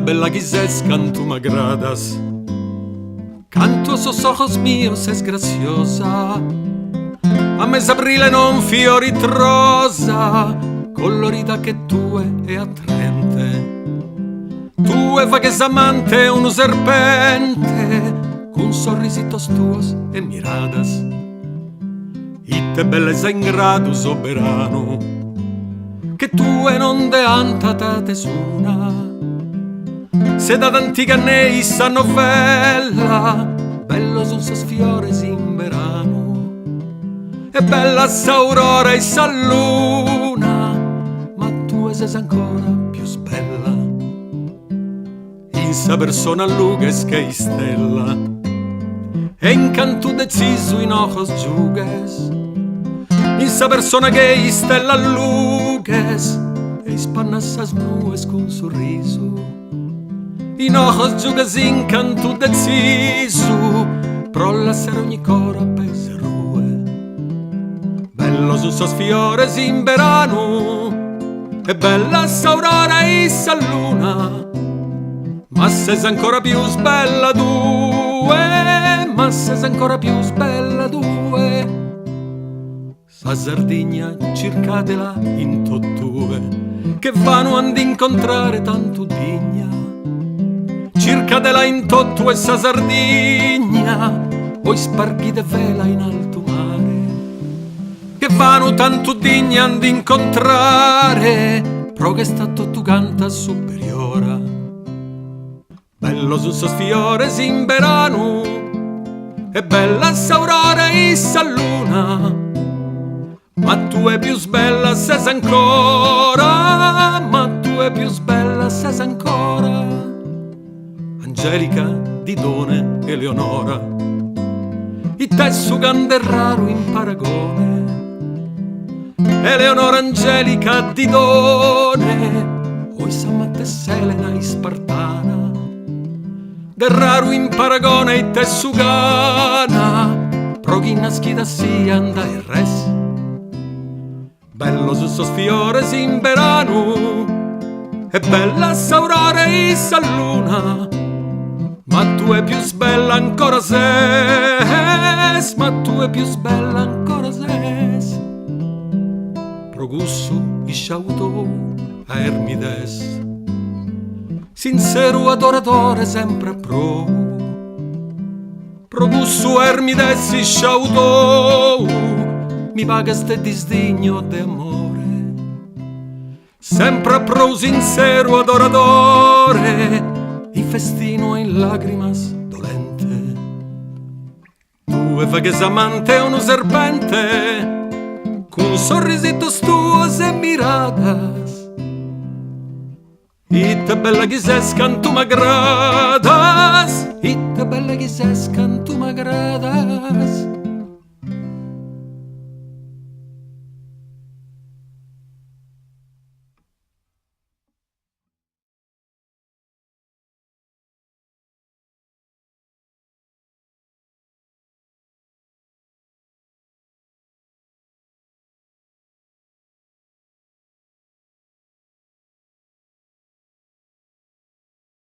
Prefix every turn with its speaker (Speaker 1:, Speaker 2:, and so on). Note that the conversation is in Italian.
Speaker 1: bella quizás canto m'agradas. Canto esos ojos míos es graciosa, a mes aprile non fiori rosa, colorita che tue e attraente. Tue fa che s'amante un serpente, con sorrisitos tuos e miradas. Itte bellezza in grado soberano, che tue non de antata tesuna. Se da antica nei sta novella, bello son ses fiores in verano, e bella s'aurora e sa luna, ma tu sei ancora più bella. In sa persona lugues che stella, e in canto deciso in ojos giugues, in sa persona che stella lugues, e spanna sas nues con sorriso. In ojos giugues in canto deciso, pro lasciare ogni cora peserue. Bello su sos fiores in verano, e bella s'aurora e sa luna, ma ses ancora più bella due, ma ses ancora più bella due. Sa Sardegna cercatela in tottue, che vanno ad incontrare tanto digna. Cercatela in tottue sa Sardegna, poi sparghite vela in alto mare, che vanno tanto digna ad incontrare, pro che sta tutto canta superiora. Bello su sos fiores in verano, e bella s'aurora e sa luna, ma tu è più bella ses ancora, ma tu è più bella ses ancora. Angelica, Didone, Eleonora, i te su grande raro in paragone. Eleonora, Angelica, Didone, oi sa matte Selena e Spartana, del raro in paragone i te su gana, proghina schida si anda il res. Bello su sos fiores in verano, e bella s'aurora e sa luna, ma tu è più bella ancora ses, ma tu è più bella ancora ses. Progusso i sciauto a Ermides, sincero adoratore sempre pro. Progusso Ermides i sciauto, mi paga ste disdegno de amore, sempre pro sincero adoratore, in festino e in lacrimas dolente. Tu fa che s'amante uno serpente, con sorrisitos tuos e miradas. Itte bella quizás canto m'agradas, itte bella quizás canto m'agradas.